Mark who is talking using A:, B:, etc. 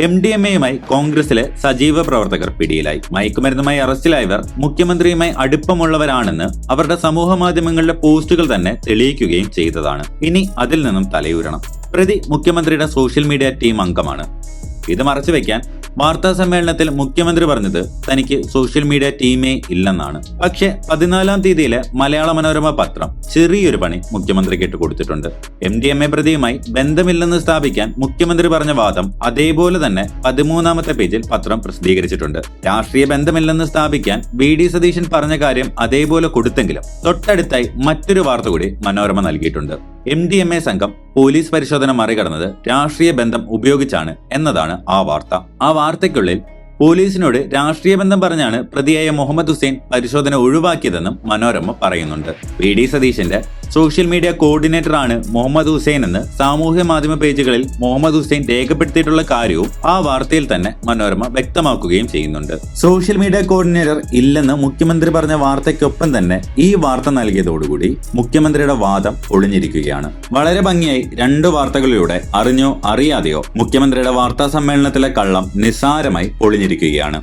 A: MDMA-യുമായി കോൺഗ്രസിലെ സജീവ പ്രവർത്തകർ പിടിയിലായി. മയക്കുമരുന്നുമായി അറസ്റ്റിലായവർ മുഖ്യമന്ത്രിയുമായി അടുപ്പമുള്ളവരാണെന്ന് അവരുടെ സമൂഹ മാധ്യമങ്ങളിലെ പോസ്റ്റുകൾ തന്നെ തെളിയിക്കുകയും ചെയ്തതാണ്. ഇനി അതിൽ നിന്നും തലയൂരണം. പ്രതി മുഖ്യമന്ത്രിയുടെ സോഷ്യൽ മീഡിയ ടീം അംഗമാണ്. ഇത് മറച്ചുവെക്കാൻ വാർത്താ സമ്മേളനത്തിൽ മുഖ്യമന്ത്രി പറഞ്ഞത് തനിക്ക് സോഷ്യൽ മീഡിയ ടീമേ ഇല്ലെന്നാണ്. പക്ഷെ 14-ാം തീയതിയിലെ മലയാള മനോരമ പത്രം ചെറിയൊരു പണി മുഖ്യമന്ത്രിക്ക് ഇട്ട് കൊടുത്തിട്ടുണ്ട്. MDMA പ്രതിയുമായി ബന്ധമില്ലെന്ന് സ്ഥാപിക്കാൻ മുഖ്യമന്ത്രി പറഞ്ഞ വാദം അതേപോലെ തന്നെ 13-ാമത്തെ പേജിൽ പത്രം പ്രസിദ്ധീകരിച്ചിട്ടുണ്ട്. രാഷ്ട്രീയ ബന്ധമില്ലെന്ന് സ്ഥാപിക്കാൻ VD സതീശൻ പറഞ്ഞ കാര്യം അതേപോലെ കൊടുത്തെങ്കിലും തൊട്ടടുത്തായി മറ്റൊരു വാർത്ത കൂടി മനോരമ നൽകിയിട്ടുണ്ട്. MDMA സംഘം പോലീസ് പരിശോധന മറികടന്നത് രാഷ്ട്രീയ ബന്ധം ഉപയോഗിച്ചാണ് എന്നതാണ് ആ വാർത്ത. ആ വാർത്തയ്ക്കുള്ളിൽ പോലീസിനോട് രാഷ്ട്രീയ ബന്ധം പറഞ്ഞാണ് പ്രതിയായ മുഹമ്മദ് ഹുസൈൻ പരിശോധന ഒഴിവാക്കിയതെന്നും മനോരമ പറയുന്നുണ്ട്. VD സതീശന്റെ സോഷ്യൽ മീഡിയ കോർഡിനേറ്റർ ആണ് മുഹമ്മദ് ഹുസൈൻ എന്ന് സാമൂഹ്യ മാധ്യമ പേജുകളിൽ മുഹമ്മദ് ഹുസൈൻ രേഖപ്പെടുത്തിയിട്ടുള്ള കാര്യവും ആ വാർത്തയിൽ തന്നെ മനോരമ വ്യക്തമാക്കുകയും ചെയ്യുന്നുണ്ട്. സോഷ്യൽ മീഡിയ കോർഡിനേറ്റർ ഇല്ലെന്ന് മുഖ്യമന്ത്രി പറഞ്ഞ വാർത്തയ്ക്കൊപ്പം തന്നെ ഈ വാർത്ത നൽകിയതോടുകൂടി മുഖ്യമന്ത്രിയുടെ വാദം ഒളിഞ്ഞിരിക്കുകയാണ്. വളരെ ഭംഗിയായി 2 വാർത്തകളിലൂടെ അറിഞ്ഞോ അറിയാതെയോ മുഖ്യമന്ത്രിയുടെ വാർത്താ സമ്മേളനത്തിലെ കള്ളം നിസ്സാരമായി ഒളിഞ്ഞിരിക്കുകയാണ്.